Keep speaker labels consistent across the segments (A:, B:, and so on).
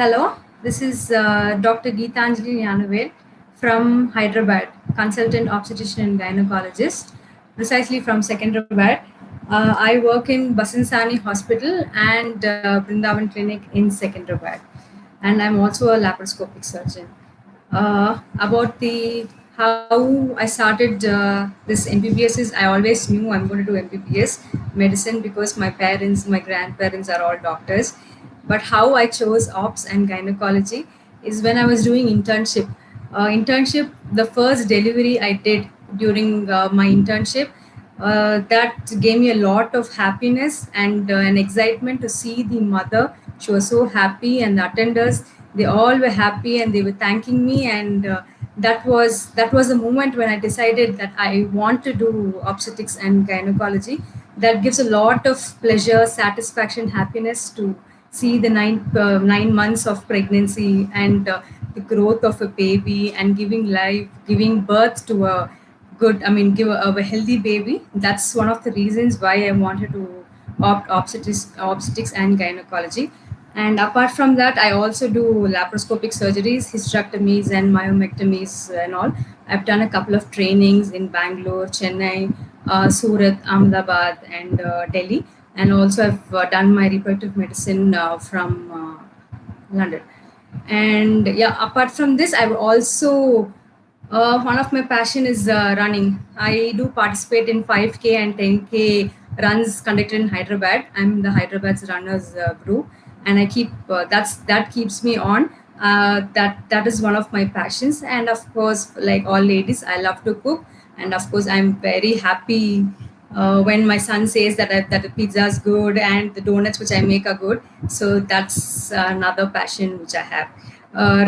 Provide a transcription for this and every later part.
A: Hello, this is Dr. Gitanjali Gnanavel from Hyderabad, consultant obstetrician and gynecologist, precisely from Secunderabad. I work in Basansani Hospital and Brindavan Clinic in Secunderabad, and I'm also a laparoscopic surgeon. About the how I started this MBBS is I always knew I'm going to do MBBS medicine because my parents, my grandparents are all doctors. But how I chose ops and gynecology is when I was doing internship. The first delivery I did during my internship, that gave me a lot of happiness and an excitement to see the mother. She was so happy, and the attenders, they all were happy and they were thanking me. And that was the moment when I decided that I want to do obstetrics and gynecology. That gives a lot of pleasure, satisfaction, happiness to see the 9 months of pregnancy and the growth of a baby and giving birth to a give a healthy baby. That's one of the reasons why I wanted to opt obstetrics and gynecology. And apart from that, I also do laparoscopic surgeries, hysterectomies, and myomectomies and all. I've done a couple of trainings in Bangalore, Chennai, Surat, Ahmedabad, and Delhi. And also, I've done my reproductive medicine from London. And yeah, apart from this, I've also one of my passion is running. I do participate in 5K and 10K runs conducted in Hyderabad. I'm the Hyderabad's runners group, and I keep that keeps me on. That is one of my passions, and of course, like all ladies, I love to cook, and of course, I'm very happy when my son says that the pizza is good and the donuts which I make are good. So that's another passion which I have.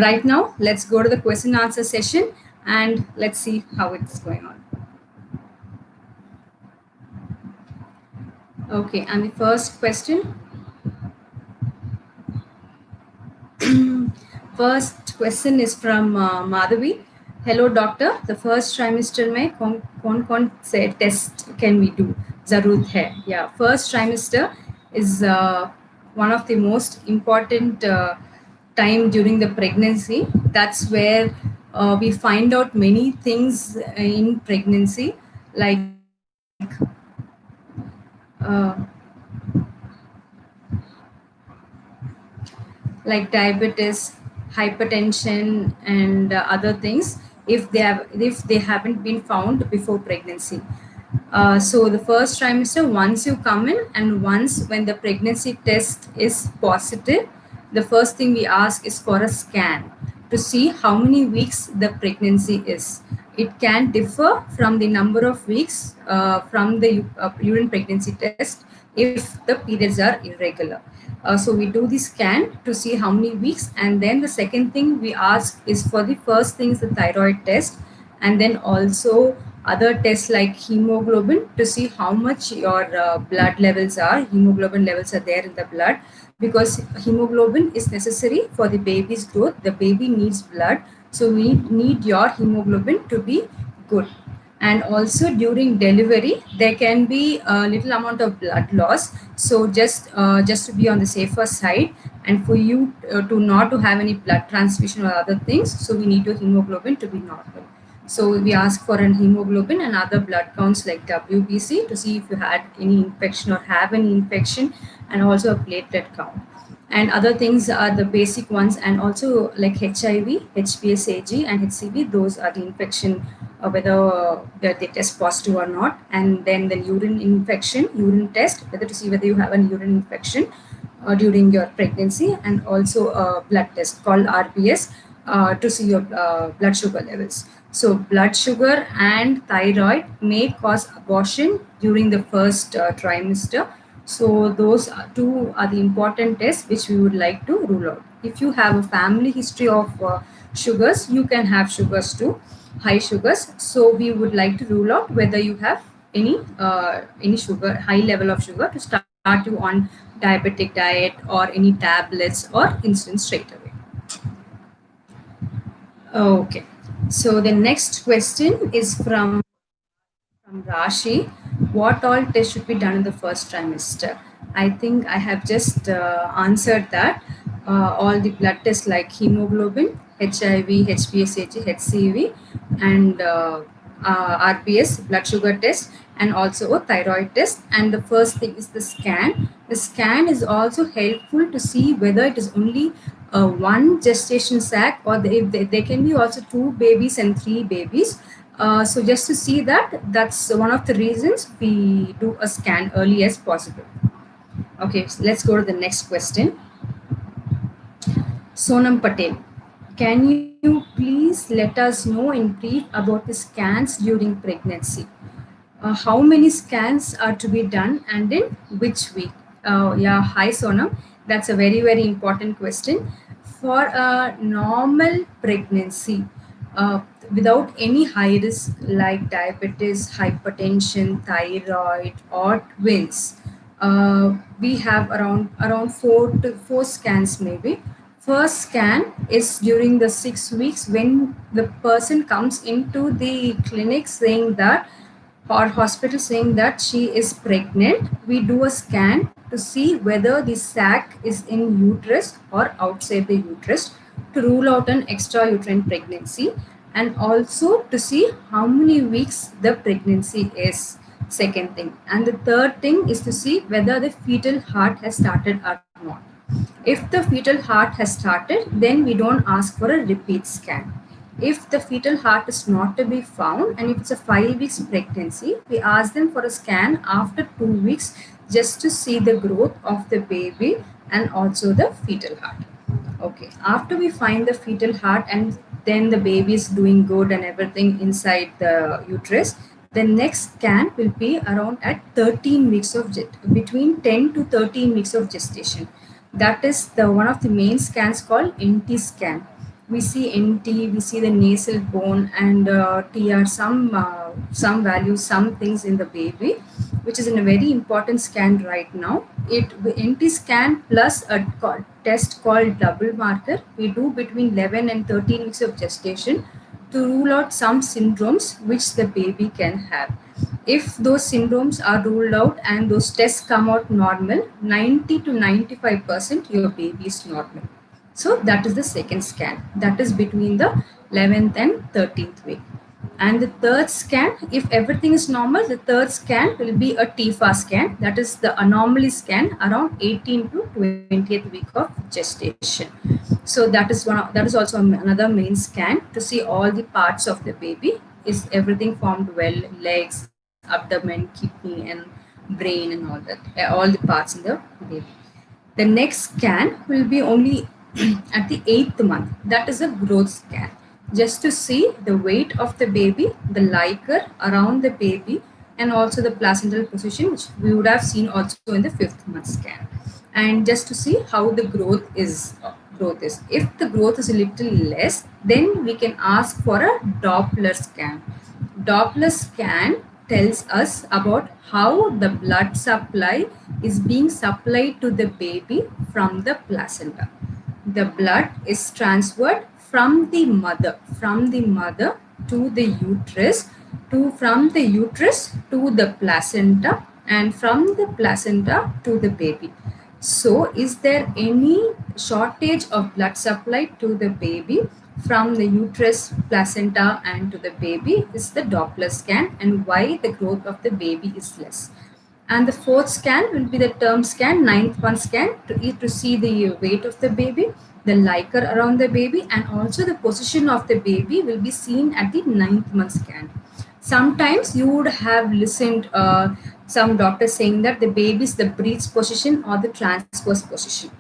A: Right now, let's go to the question answer session and let's see how it's going on. Okay, and the first question. First question is from Madhavi. Hello doctor, the first trimester में कौन से test can we do? जरूरत है. Yeah, first trimester is one of the most important time during the pregnancy. That's where we find out many things in pregnancy, like diabetes, hypertension, and other things if they haven't been found before pregnancy. So the first trimester, once you come in and once when the pregnancy test is positive, the first thing we ask is for a scan to see how many weeks the pregnancy is. It can differ from the number of weeks from the urine pregnancy test if the periods are irregular. So we do the scan to see how many weeks, and then the second thing we ask is for the first thing is the thyroid test, and then also other tests like hemoglobin to see how much your blood levels are. Hemoglobin levels are there in the blood because hemoglobin is necessary for the baby's growth. The baby needs blood, so we need your hemoglobin to be good. And also during delivery there can be a little amount of blood loss, so just to be on the safer side and for you to not to have any blood transfusion or other things, so we need your hemoglobin to be normal. So we ask for an hemoglobin and other blood counts like WBC to see if you had any infection or have any infection, and also a platelet count. And other things are the basic ones, and also like HIV, HPSAG, and HCV. Those are the infection, whether they test positive or not. And then the urine infection, urine test, whether to see whether you have a urine infection during your pregnancy, and also a blood test called RBS to see your blood sugar levels. So blood sugar and thyroid may cause abortion during the first trimester. So those two are the important tests which we would like to rule out. If you have a family history of sugars, you can have sugars too, high sugars. So we would like to rule out whether you have any sugar, high level of sugar, to start you on diabetic diet or any tablets or insulin straight away. Okay, so the next question is from Rashi. What all tests should be done in the first trimester? I think I have just answered that. all the blood tests like hemoglobin, HIV, HbSAg, HCV, and RBS, blood sugar test, and also a thyroid test. And the first thing is the scan. The scan is also helpful to see whether it is only one gestation sac, or there can be also two babies and three babies. So just to see that, that's one of the reasons we do a scan early as possible. Okay, so let's go to the next question. Sonam Patel, can you please let us know in brief about the scans during pregnancy? How many scans are to be done and in which week? Yeah, hi Sonam. That's a very, very important question. For a normal pregnancy, without any high risk like diabetes, hypertension, thyroid, or twins, we have around four scans maybe. First scan is during the 6 weeks when the person comes into the clinic saying that, or hospital saying that she is pregnant. We do a scan to see whether the sac is in uterus or outside the uterus, to rule out an extrauterine pregnancy, and also to see how many weeks the pregnancy is. Second thing. And the third thing is to see whether the fetal heart has started or not. If the fetal heart has started, then we don't ask for a repeat scan. If the fetal heart is not to be found, and if it's a 5 weeks pregnancy, we ask them for a scan after 2 weeks, just to see the growth of the baby and also the fetal heart. Okay, after we find the fetal heart and then the baby is doing good and everything inside the uterus, the next scan will be around at 13 weeks of between 10 to 13 weeks of gestation. That is the one of the main scans called NT scan. We see NT, we see the nasal bone and TR, some values, some things in the baby, which is in a very important scan right now. It NT scan plus a test called double marker we do between 11 and 13 weeks of gestation, to rule out some syndromes which the baby can have. If those syndromes are ruled out and those tests come out normal, 90 to 95% your baby is normal. So that is the second scan. That is between the 11th and 13th week. And the third scan, if everything is normal, the third scan will be a TFA scan. That is the anomaly scan around 18 to 20th week of gestation. So that is also another main scan to see all the parts of the baby. Is everything formed well? Legs, abdomen, kidney, and brain, and all that. All the parts in the baby. The next scan will be only at the 8th month. That is a growth scan, just to see the weight of the baby, the liquor around the baby, and also the placental position, which we would have seen also in the 5th month scan, and just to see how the growth is. If the growth is a little less, then we can ask for a Doppler scan. Doppler scan tells us about how the blood supply is being supplied to the baby from the placenta. The blood is transferred from the mother to the uterus, from the uterus to the placenta, and from the placenta to the baby. So, is there any shortage of blood supply to the baby from the uterus, placenta, and to the baby? Is the Doppler scan, and why the growth of the baby is less. And the fourth scan will be the term scan, 9th month scan, to see the weight of the baby, the liquor around the baby, and also the position of the baby will be seen at the 9th month scan. Sometimes you would have listened some doctors saying that the baby is the breech position or the transverse position.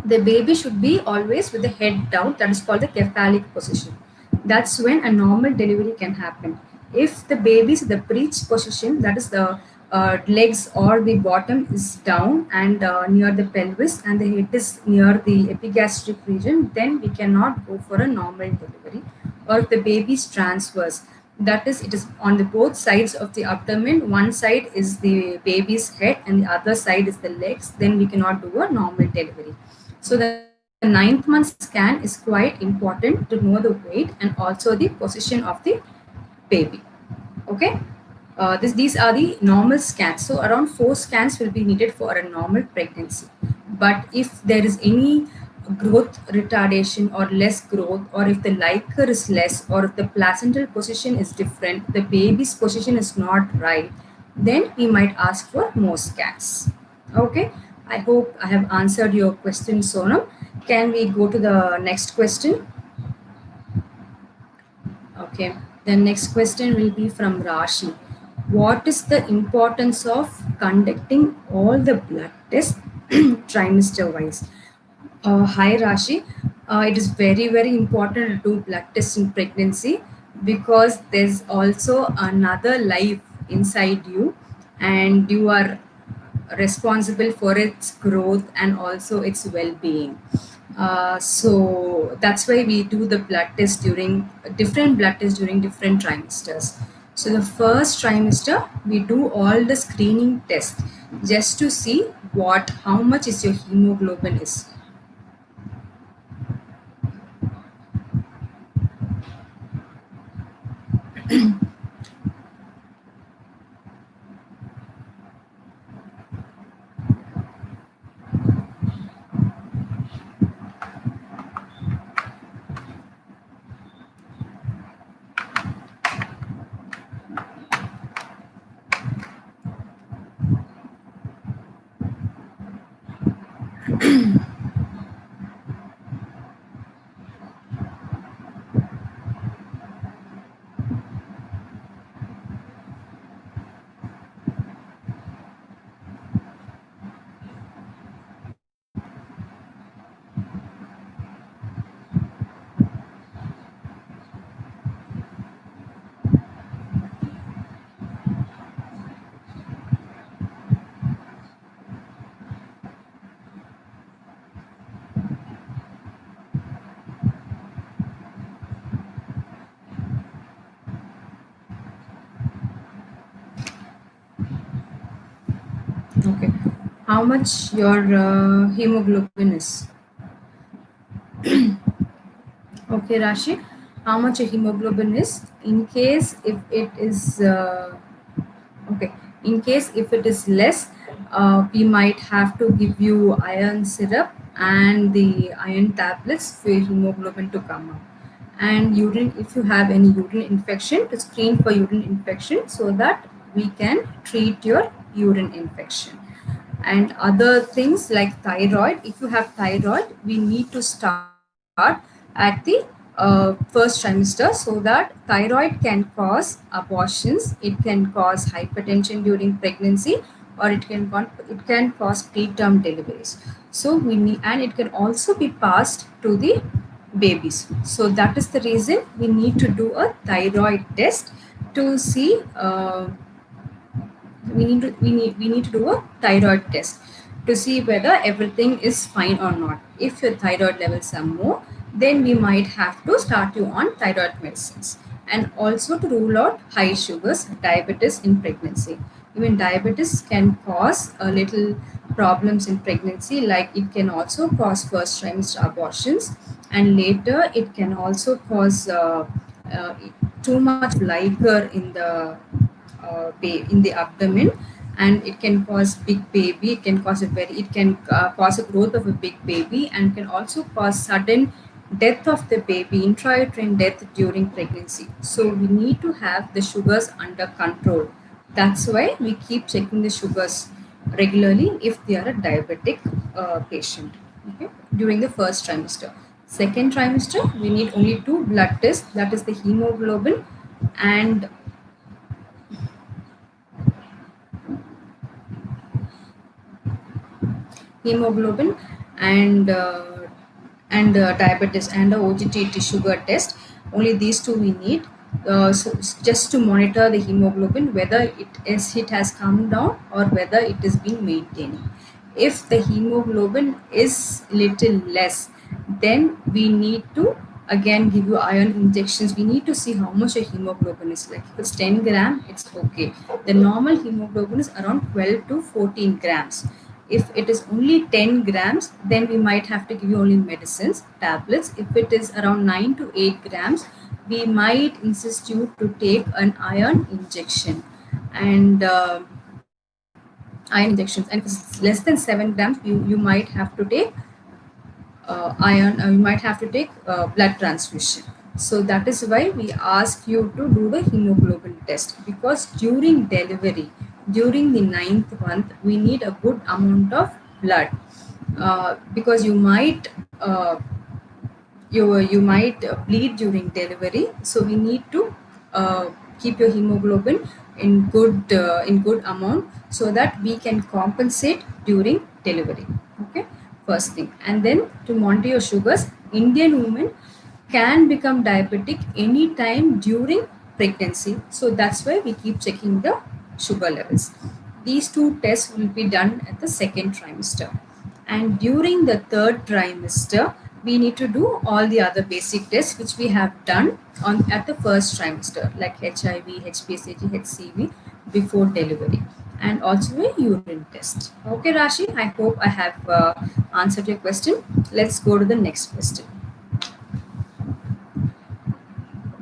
A: The baby should be always with the head down, that is called the cephalic position. That's when a normal delivery can happen. If the baby is in the breech position, that is the legs or the bottom is down and near the pelvis, and the head is near the epigastric region, then we cannot go for a normal delivery. Or if the baby is transverse, that is, it is on the both sides of the abdomen, one side is the baby's head and the other side is the legs, then we cannot do a normal delivery. So the 9th month scan is quite important to know the weight and also the position of the baby. Okay. These are the normal scans. So around 4 scans will be needed for a normal pregnancy. But if there is any growth retardation or less growth, or if the liquor is less, or if the placental position is different, the baby's position is not right, then we might ask for more scans. Okay, I hope I have answered your question, Sonam. Can we go to the next question? Okay, the next question will be from Rashi. What is the importance of conducting all the blood tests trimester wise? Hi Rashi. It is very, very important to do blood tests in pregnancy because there's also another life inside you, and you are responsible for its growth and also its well-being. So that's why we do the blood test during different blood tests during different trimesters. So the first trimester we do all the screening tests just to see what how much is your hemoglobin is. Okay, how much your hemoglobin is? Okay, Rashi, how much your hemoglobin is? In case if it is okay, in case if it is less, we might have to give you iron syrup and the iron tablets for your hemoglobin to come up. And urine, if you have any urine infection, to screen for urine infection so that we can treat your urine infection. And other things like thyroid, if you have thyroid, we need to start at the first trimester, so that thyroid can cause abortions, it can cause hypertension during pregnancy, or it can cause preterm deliveries. So we need, and it can also be passed to the babies. So that is the reason we need to do a thyroid test to see we need to do a thyroid test to see whether everything is fine or not. If your thyroid levels are more, then we might have to start you on thyroid medicines, and also to rule out high sugars, diabetes in pregnancy. Even diabetes can cause a little problems in pregnancy, like it can also cause first trimester abortions, and later it can also cause uh, too much liquor in the in the abdomen, and it can cause big baby, it can cause cause a growth of a big baby, and can also cause sudden death of the baby, intrauterine death during pregnancy. So we need to have the sugars under control. That's why we keep checking the sugars regularly if they are a diabetic patient. Okay, during the first trimester. Second trimester, we need only two blood tests, that is the hemoglobin and hemoglobin and diabetes and the OGTT sugar test. Only these two we need. Just to monitor the hemoglobin, whether it has come down or whether it is being maintaining. If the hemoglobin is little less, then we need to again give you iron injections. We need to see how much your hemoglobin is. Like if it's 10 gram, it's okay. The normal hemoglobin is around 12 to 14 grams. If it is only 10 grams, then we might have to give you only medicines, tablets. If it is around 9 to 8 grams, we might insist you to take an iron injection. And iron injections. And if it's less than 7 grams, you might have to take iron, you might have to take blood transfusion. So that is why we ask you to do the hemoglobin test, because during delivery, during the ninth month, we need a good amount of blood, because you might bleed during delivery. So we need to uh, keep your hemoglobin in good amount, so that we can compensate during delivery. Okay, first thing. And then to monitor your sugars, Indian women can become diabetic anytime during pregnancy, so that's why we keep checking the sugar levels. These two tests will be done at the second trimester, and during the third trimester we need to do all the other basic tests which we have done on at the first trimester, like HIV, HPSAG, HCV before delivery, and also a urine test. Okay, Rashi, I hope I have answered your question. Let's go to the next question.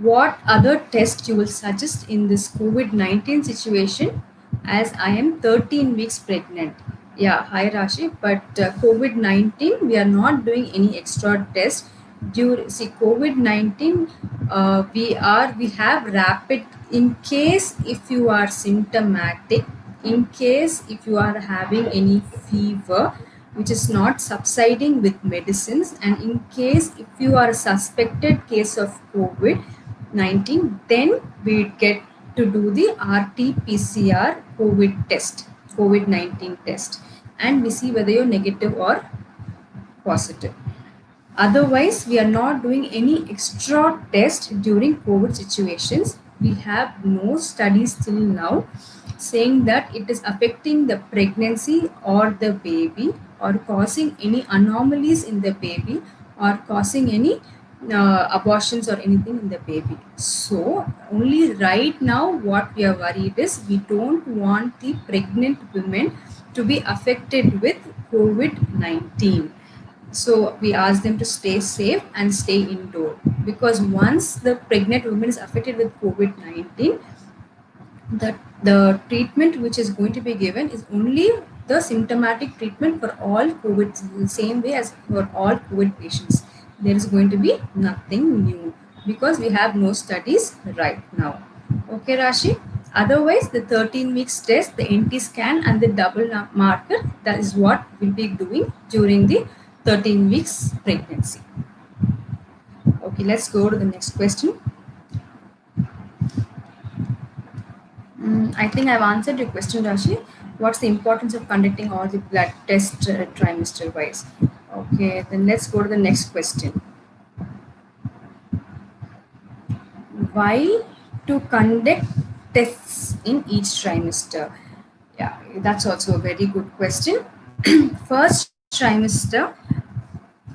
A: What other test you will suggest in this COVID-19 situation, as I am 13 weeks pregnant? Yeah, hi Rashi, but COVID-19, we are not doing any extra test. See, COVID-19, we have rapid, in case if you are symptomatic, in case if you are having any fever which is not subsiding with medicines, and in case if you are a suspected case of COVID-19, then we get to do the RT-PCR COVID-19 test, and we see whether you're negative or positive. Otherwise, we are not doing any extra test during COVID situations. We have no studies till now saying that it is affecting the pregnancy or the baby, or causing any anomalies in the baby, or causing any abortions or anything in the baby. So only right now what we are worried is, we don't want the pregnant women to be affected with COVID-19. So we ask them to stay safe and stay indoor, because once the pregnant woman is affected with COVID-19, the treatment which is going to be given is only the symptomatic treatment for all COVID, the same way as for all COVID patients. There is going to be nothing new, because we have no studies right now. Okay, Rashi. Otherwise, the 13 weeks test, the NT scan, and the double marker, that is what we'll be doing during the 13 weeks pregnancy. Okay, let's go to the next question. I think I've answered your question, Rashi. What's the importance of conducting all the blood tests trimester wise? Okay, then let's go to the next question. Why to conduct tests in each trimester? Yeah, that's also a very good question. First trimester,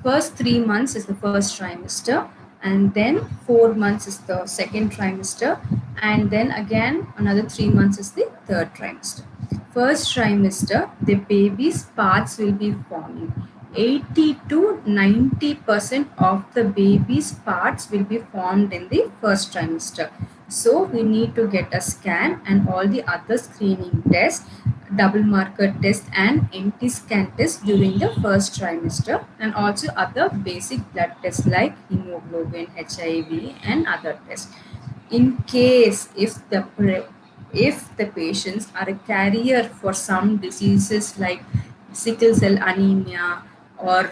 A: first 3 months is the first trimester, and then 4 months is the second trimester, and then again another 3 months is the third trimester. First trimester, the baby's parts will be forming. 80 to 90% of the baby's parts will be formed in the first trimester. So we need to get a scan and all the other screening tests, double marker test and NT scan test during the first trimester, and also other basic blood tests like hemoglobin, HIV, and other tests. In case if the patients are a carrier for some diseases like sickle cell anemia, or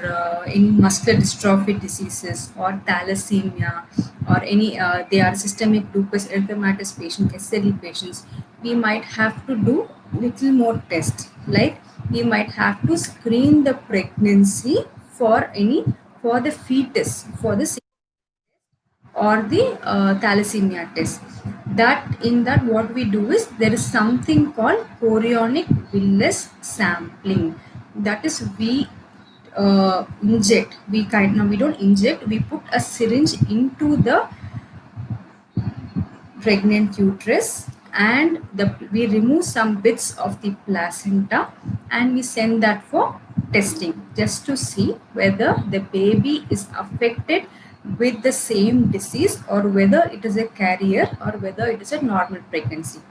A: any muscular dystrophy diseases, or thalassemia, or any they are systemic lupus erythematosus patient, SLE patients, we might have to do little more tests, like we might have to screen the pregnancy for the fetus, for the or the thalassemia test. That in that what we do is, there is something called chorionic villus sampling. That is, we inject, we don't inject, we put a syringe into the pregnant uterus, and we remove some bits of the placenta, and we send that for testing, just to see whether the baby is affected with the same disease, or whether it is a carrier, or whether it is a normal pregnancy.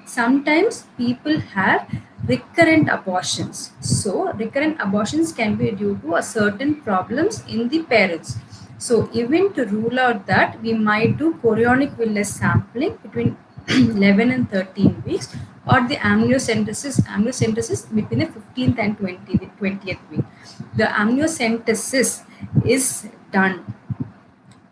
A: Sometimes people have recurrent abortions. So recurrent abortions can be due to a certain problems in the parents. So even to rule out that, we might do chorionic villus sampling between 11 and 13 weeks, or the amniocentesis between the 15th and 20th week. The amniocentesis is done,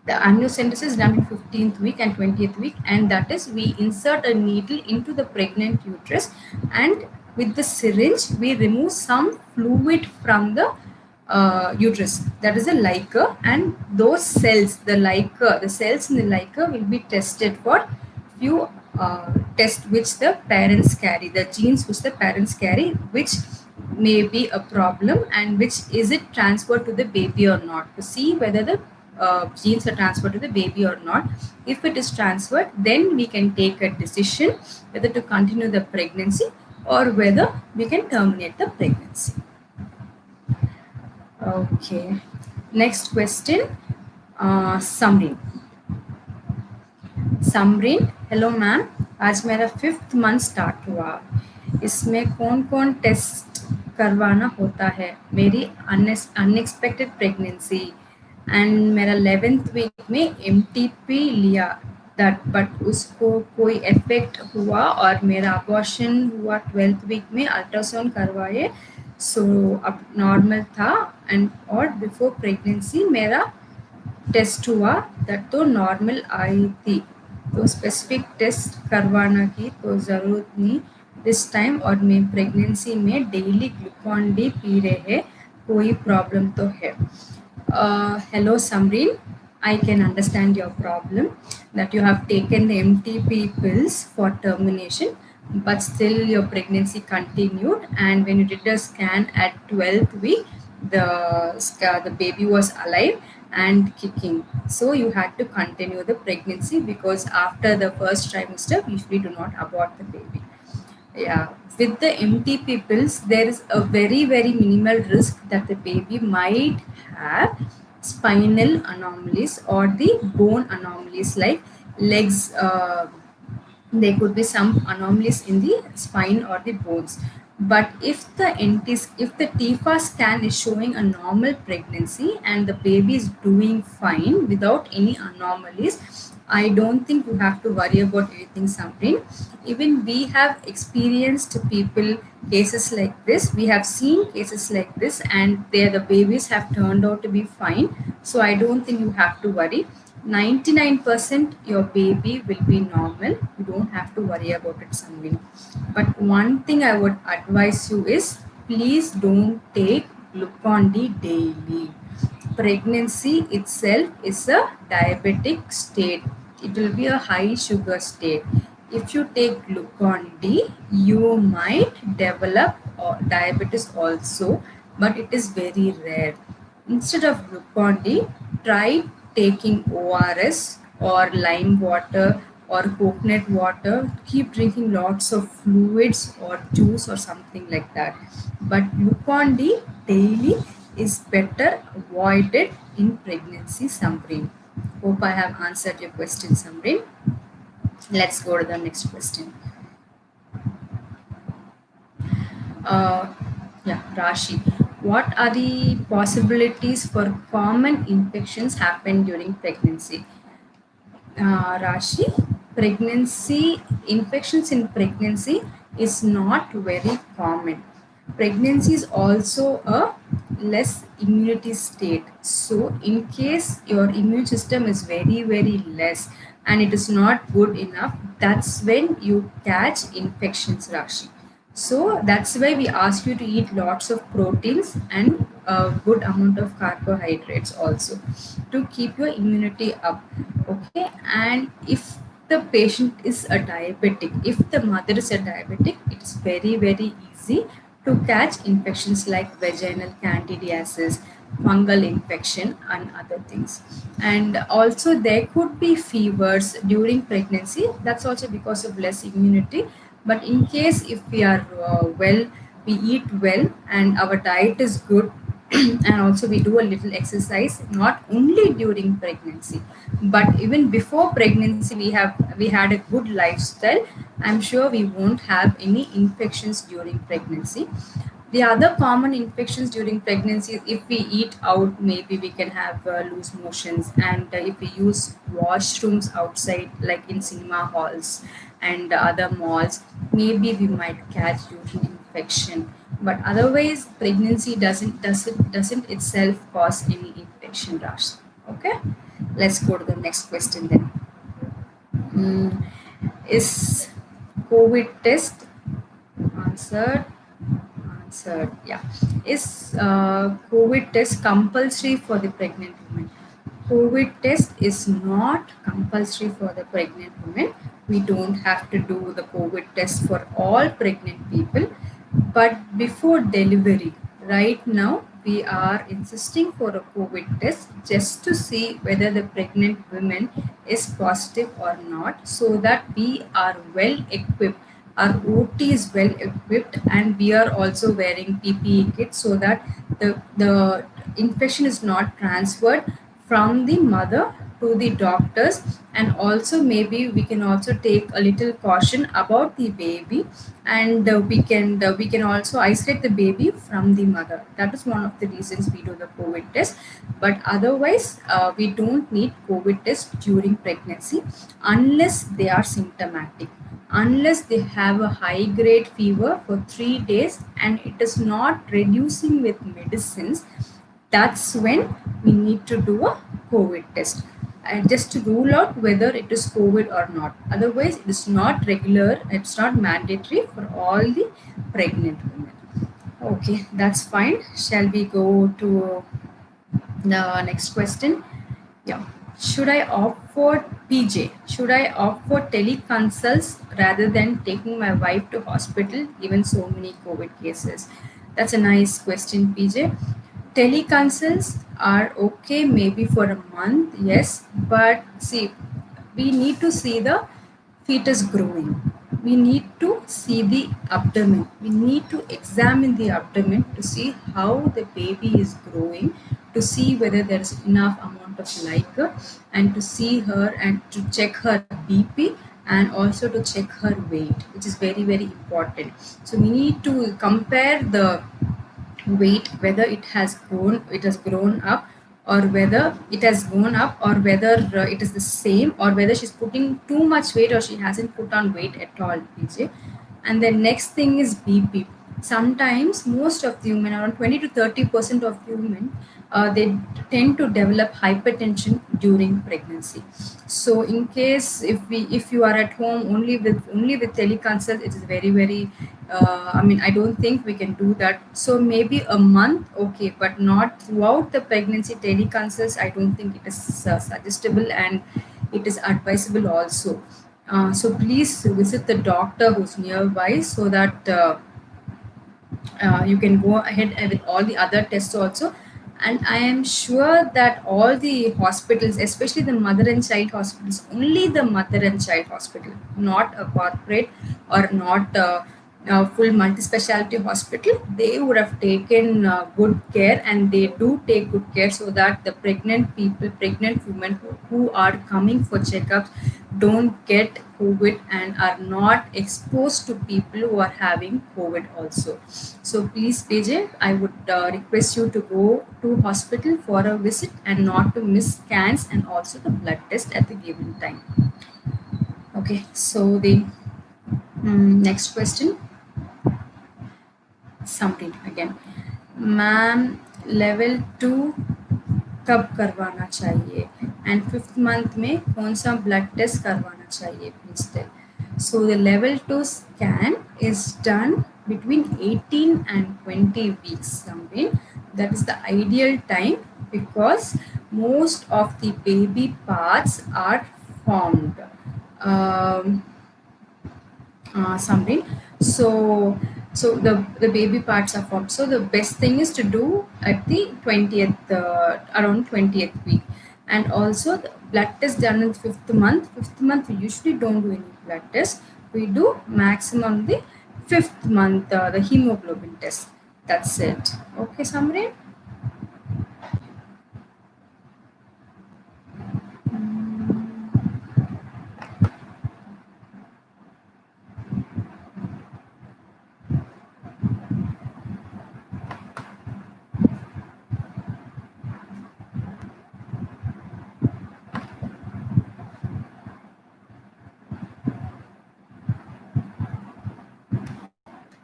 A: the amniocentesis is done in 15th week and 20th week, and that is, we insert a needle into the pregnant uterus, and with the syringe we remove some fluid from the uterus, that is a liquor, and those cells, the cells in the liquor will be tested for few tests which the parents carry, the genes which the parents carry, which may be a problem, and which is it transferred to the baby or not, to see whether the genes are transferred to the baby or not. If it is transferred, then we can take a decision whether to continue the pregnancy or whether we can terminate the pregnancy. Okay, next question. Samreen. Samreen, hello ma'am, आज मेरा 5th month start हुआ, इसमें कौन कौन test करवाना होता है? मेरी अनएक्सपेक्टेड प्रेगनेंसी, एंड मेरा 11th वीक में MTP लिया दैट, बट उसको कोई इफेक्ट हुआ और मेरा अबॉर्शन हुआ 12th वीक में, अल्ट्रासाउंड करवाए, सो अब नॉर्मल था, एंड और बिफोर प्रेगनेंसी मेरा टेस्ट हुआ दैट तो नॉर्मल आई थी, तो स्पेसिफिक टेस्ट करवाना की तो ज़रूरत नहीं दिस टाइम, और मैं प्रेगनेंसी में डेली ग्लूकॉन डी पी रहे हैं, कोई प्रॉब्लम तो है? Hello Samreen, I can understand your problem that you have taken the MTP pills for termination, but still your pregnancy continued, and when you did a scan at 12th week, the baby was alive and kicking, so you had to continue the pregnancy, because after the first trimester we usually do not abort the baby. Yeah, with the MTP pills there is a very minimal risk that the baby might have spinal anomalies or the bone anomalies, like legs, there could be some anomalies in the spine or the bones. But if the TIFA scan is showing a normal pregnancy and the baby is doing fine without any anomalies, I don't think you have to worry about anything, Samreen. Even we have experienced people cases like this. We have seen cases like this, and the babies have turned out to be fine. So I don't think you have to worry. 99% your baby will be normal. You don't have to worry about it, Samreen. But one thing I would advise you is, please don't take Glucon D daily. Pregnancy itself is a diabetic state. It will be a high sugar state. If you take Glucon D, you might develop diabetes also, but it is very rare. Instead of Glucon D, try taking ORS or lime water or coconut water. Keep drinking lots of fluids or juice or something like that. But Glucon D daily is better avoided in pregnancy, Samreen. Hope I have answered your question, Samreen. Let's go to the next question. Rashi. What are the possibilities for common infections happen during pregnancy? Rashi, pregnancy infections in pregnancy is not very common. Pregnancy is also a less immunity state. So in case your immune system is very less and it is not good enough, that's when you catch infections, Rashi. So that's why we ask you to eat lots of proteins and a good amount of carbohydrates also to keep your immunity up. Okay, and if the patient is a diabetic, if the mother is a diabetic, it's very easy to catch infections like vaginal candidiasis, fungal infection and other things. And also there could be fevers during pregnancy. That's also because of less immunity. But in case if we are we eat well and our diet is good, and also we do a little exercise not only during pregnancy but even before pregnancy. We had a good lifestyle. I'm sure we won't have any infections during pregnancy. The other common infections during pregnancy, if we eat out, maybe we can have loose motions, and if we use washrooms outside, like in cinema halls and other malls, maybe we might catch urine infection. But otherwise, pregnancy doesn't itself cause any infection, Rush. Okay, let's go to the next question then. Mm, is COVID test answered? Answered. Yeah. Is COVID test compulsory for the pregnant women? COVID test is not compulsory for the pregnant women. We don't have to do the COVID test for all pregnant people. But before delivery, right now, we are insisting for a COVID test just to see whether the pregnant woman is positive or not, so that we are well equipped. Our OT is well equipped, and we are also wearing PPE kits so that the infection is not transferred from the mother to the doctors. And also maybe we can also take a little caution about the baby, and we can also isolate the baby from the mother. That is one of the reasons we do the COVID test. But otherwise, we don't need COVID test during pregnancy unless they are symptomatic, unless they have a high grade fever for 3 days and it is not reducing with medicines. That's when we need to do a COVID test, and just to rule out whether it is COVID or not. Otherwise, it is not regular, it's not mandatory for all the pregnant women. Okay, that's fine. Shall we go to the next question? Yeah. Should I opt for PJ? Should I opt for teleconsults rather than taking my wife to hospital given so many COVID cases? That's a nice question, PJ. Teleconsults are okay maybe for a month, yes, but see, we need to see the fetus growing. We need to see the abdomen. We need to examine the abdomen to see how the baby is growing, to see whether there is enough amount of liquor, and to see her and to check her BP, and also to check her weight, which is very, very important. So we need to compare the weight, whether it has grown up, or whether it has gone up, or whether it is the same, or whether she's putting too much weight or she hasn't put on weight at all, PJ. And the next thing is BP. Sometimes most of the women, around 20 to 30% of the women, they tend to develop hypertension during pregnancy. So in case if you are at home only with teleconsult, it is very, very I don't think we can do that. So maybe a month, okay, but not throughout the pregnancy. Teleconsults, I don't think it is suggestible, and it is advisable also. So please visit the doctor who's nearby, so that you can go ahead with all the other tests also. And I am sure that all the hospitals, especially the mother and child hospitals, only the mother and child hospital, not a corporate or not a full multi-specialty hospital, they would have taken good care, and they do take good care, so that the pregnant women who are coming for checkups don't get COVID and are not exposed to people who are having COVID also. So please, PJ, I would request you to go to hospital for a visit and not to miss scans and also the blood test at the given time. Okay, so the next question. Something again. Ma'am level 2 कब करवाना चाहिए, and 5th month में कौन सा blood test करवाना चाहिए, please tell. So the level 2 scan is done between 18 and 20 weeks. Something that is the ideal time, because most of the baby parts are formed. Something. So the baby parts are formed. So the best thing is to do at the 20th, around 20th week. And also the blood test done in 5th month. 5th month we usually don't do any blood test. We do maximum the 5th month, the hemoglobin test. That's it. Okay, Samre.